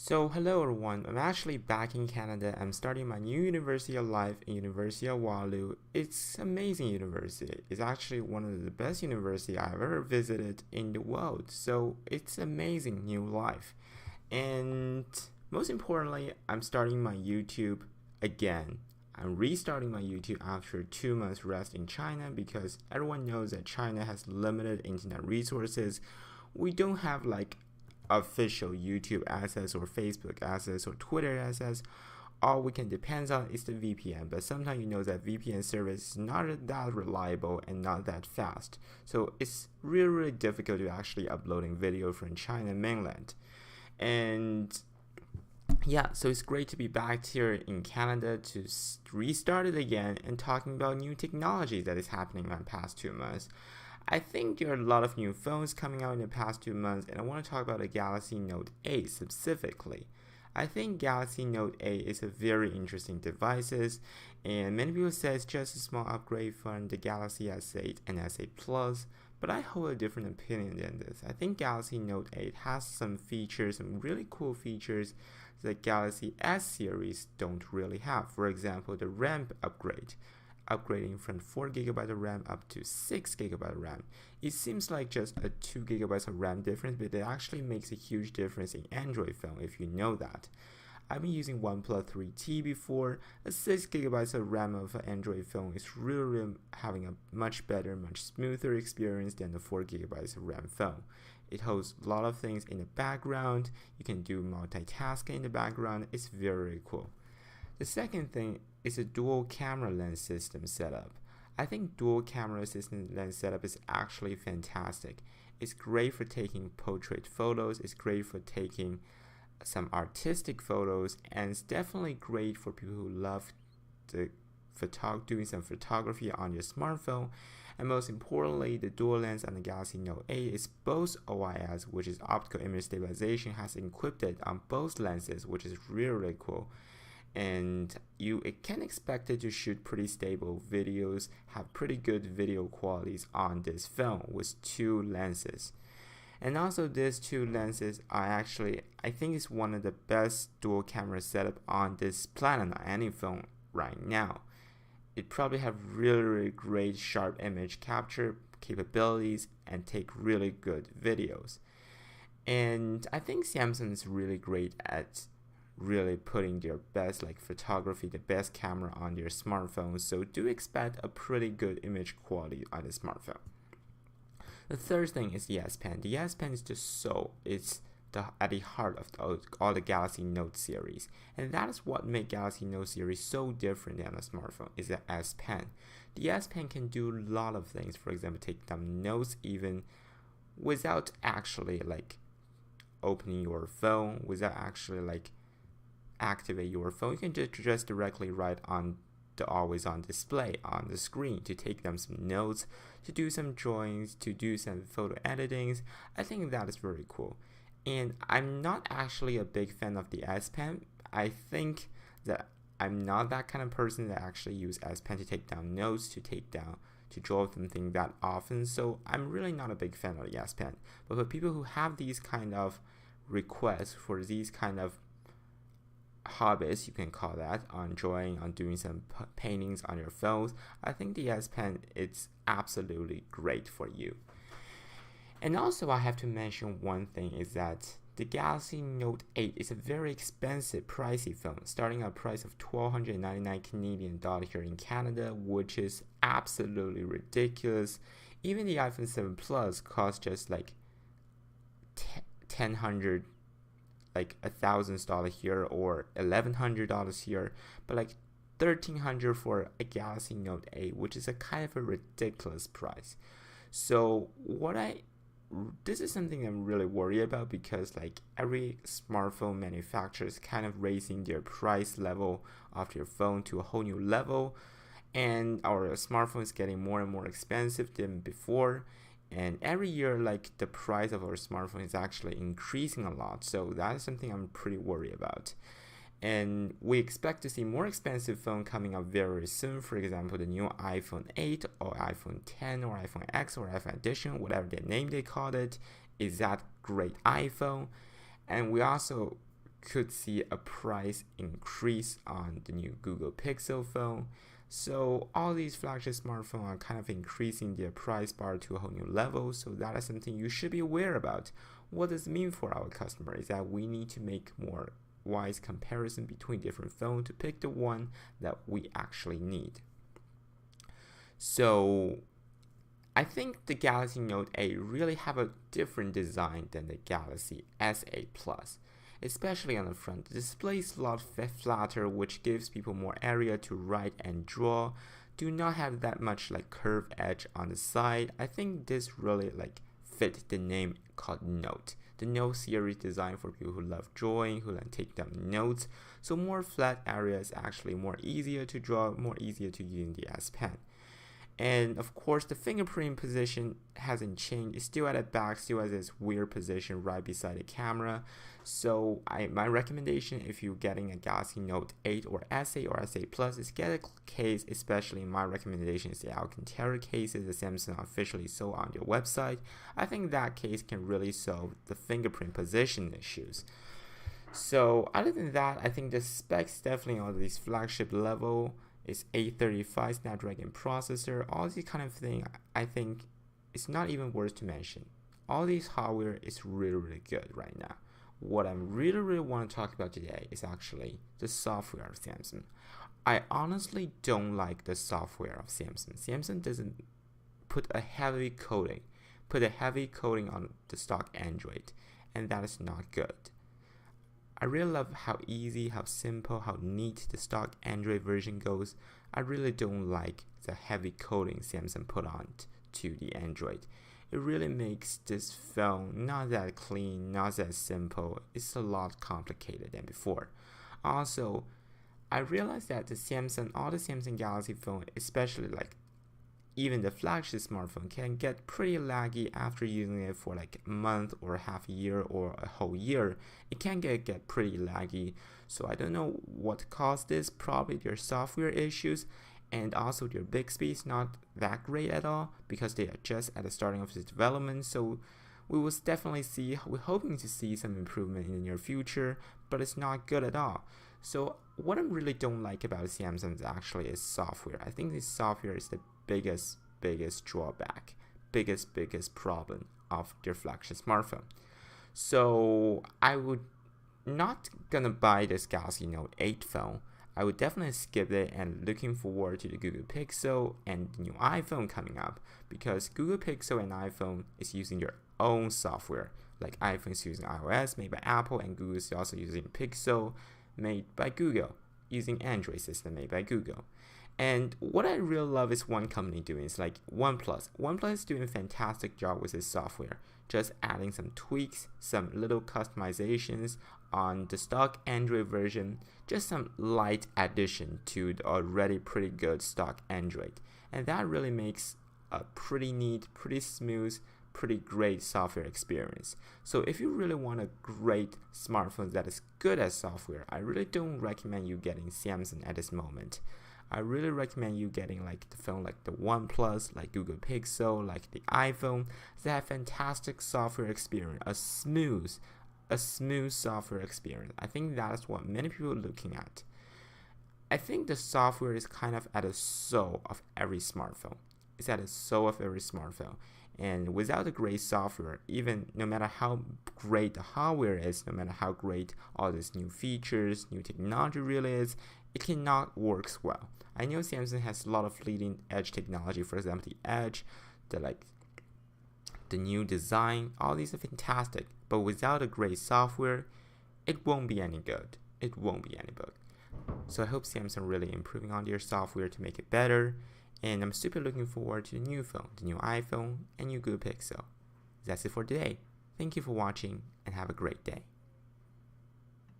Hello everyone, I'm actually back in Canada. I'm starting my new university of life in University of Waterloo. It's amazing university. It's actually one of the best university I've ever visited in the world. So it's amazing new life. And most importantly, I'm starting my YouTube again. I'm restarting my YouTube after 2 months rest in China because everyone knows that China has limited internet resources. We don't have like official YouTube access or Facebook access or Twitter access. All we can depend on is the VPN, but sometimes you know that VPN service is not that reliable and not that fast. So it's really difficult to actually uploading video from China mainland. And yeah, so it's great to be back here in Canada to restart it again and talking about new technology that is happening in the past 2 months. I think there are a lot of new phones coming out in the past 2 months, and I want to talk about the Galaxy Note 8 specifically. I think Galaxy Note 8 is a very interesting device, and many people say it's just a small upgrade from the Galaxy S8 and S8 Plus, but I hold a different opinion than this. I think Galaxy Note 8 has some features, some really cool features that Galaxy S series don't really have. For example, the RAM upgrading from 4 GB of RAM up to 6 GB of RAM. It seems like just a 2 GB of RAM difference, but it actually makes a huge difference in Android phone if you know that. I've been using Oneplus 3T before. A 6 GB of RAM of an Android phone is really having a much better, much smoother experience than the 4 GB of RAM phone. It holds a lot of things in the background. You can do multitasking in the background. It's very cool. The second thing is a dual camera lens system setup. I think dual camera system lens setup is actually fantastic. It's great for taking portrait photos, it's great for taking some artistic photos, and it's definitely great for people who love doing some photography on your smartphone. And most importantly, the dual lens on the Galaxy Note 8 is both OIS, which is optical image stabilization, has equipped it on both lenses, which is really cool. And you can expect it to shoot pretty stable videos, have pretty good video qualities on this phone with two lenses. And also these two lenses are actually, I think it's one of the best dual camera setup on this planet on any phone right now. It probably have really great sharp image capture capabilities and take really good videos. And I think Samsung is really great at really putting their best photography, the best camera on their smartphones, so do expect a pretty good image quality on the smartphone. The third thing is the S Pen. The S Pen is just at the heart of all the Galaxy Note series, and that is what makes Galaxy Note series so different than a smartphone, is the S Pen. The S Pen can do a lot of things, for example, take down notes even without actually opening your phone, without actually activate your phone. You can just directly write on the always on display on the screen to take them some notes, to do some drawings, to do some photo editings. I think that is very cool. And I'm not actually a big fan of the S Pen. I think that I'm not that kind of person that actually use S Pen to take down notes, to draw something that often. So I'm really not a big fan of the S Pen. But for people who have these kind of requests for these kind of hobbies, you can call that, on drawing, on doing some paintings on your phones, I think the S Pen is absolutely great for you. And also I have to mention one thing is that the Galaxy Note 8 is a very expensive, pricey phone, starting at a price of $1,299 Canadian dollars here in Canada, which is absolutely ridiculous. Even the iPhone 7 Plus costs just $1,000 $1,000 here or $1,100 here, but $1,300 for a Galaxy Note 8, which is a kind of a ridiculous price. So this is something I'm really worried about, because every smartphone manufacturer is kind of raising their price level of their phone to a whole new level, and our smartphone is getting more and more expensive than before. And every year, the price of our smartphone is actually increasing a lot. So that is something I'm pretty worried about. And we expect to see more expensive phone coming up very soon. For example, the new iPhone 8 or iPhone 10 or iPhone X or iPhone Edition, whatever the name they called it, is that great iPhone. And we also could see a price increase on the new Google Pixel phone. So all these flagship smartphones are kind of increasing their price bar to a whole new level. So that is something you should be aware about. What does it mean for our customer is that we need to make more wise comparison between different phones to pick the one that we actually need. So I think the Galaxy Note 8 really have a different design than the Galaxy S8 Plus. Especially on the front, the display is a lot flatter, which gives people more area to write and draw. Do not have that much like curved edge on the side. I think this really like fit the name called Note. The Note series designed for people who love drawing, who like take down notes. So more flat area is actually more easier to draw, more easier to use in the S Pen. And of course, the fingerprint position hasn't changed. It's still at the back, still has this weird position right beside the camera. So my recommendation, if you're getting a Galaxy Note 8 or S8 or S8 Plus, is get a case. Especially my recommendation is the Alcantara cases that Samsung officially sold on their website. I think that case can really solve the fingerprint position issues. So other than that, I think the specs definitely on this flagship level. It's 835 Snapdragon processor. All these kind of thing, I think it's not even worth to mention. All these hardware is really good right now. What I really want to talk about today is actually the software of Samsung. I honestly don't like the software of Samsung. Samsung doesn't put a heavy coating on the stock Android, and that is not good. I really love how easy, how simple, how neat the stock Android version goes. I really don't like the heavy coating Samsung put on to the Android. It really makes this phone not that clean, not that simple. It's a lot complicated than before. Also, I realized that all the Samsung Galaxy phone, especially like even the flagship smartphone, can get pretty laggy after using it for like a month or half a year or a whole year. It can get pretty laggy. So I don't know what caused this. Probably their software issues, and also their Bixby is not that great at all because they are just at the starting of the development. So we will definitely we're hoping to see some improvement in the near future, but it's not good at all. So what I really don't like about Samsung actually is software. I think this software is the biggest drawback, biggest problem of their flagship smartphone. So I would not gonna buy this Galaxy Note 8 phone. I would definitely skip it and looking forward to the Google Pixel and the new iPhone coming up, because Google Pixel and iPhone is using their own software. Like iPhone is using iOS made by Apple, and Google is also using Pixel made by Google, using Android system made by Google. And what I really love is one company doing is like Oneplus. Oneplus is doing a fantastic job with its software, just adding some tweaks, some little customizations on the stock Android version, just some light addition to the already pretty good stock Android. And that really makes a pretty neat, pretty smooth, pretty great software experience. So if you really want a great smartphone that is good at software, I really don't recommend you getting Samsung at this moment. I really recommend you getting like the phone like the Oneplus, like Google Pixel, like the iPhone that have fantastic software experience, a smooth software experience. I think that's what many people are looking at. I think the software is kind of at the soul of every smartphone. It's at the soul of every smartphone. And without a great software, even no matter how great the hardware is, no matter how great all these new features, new technology really is, it cannot work well. I know Samsung has a lot of leading edge technology, for example, the Edge, the new design, all these are fantastic. But without a great software, it won't be any good. It won't be any good. So I hope Samsung really improving on their software to make it better. And I'm super looking forward to the new phone, the new iPhone, and new Google Pixel. That's it for today. Thank you for watching and have a great day.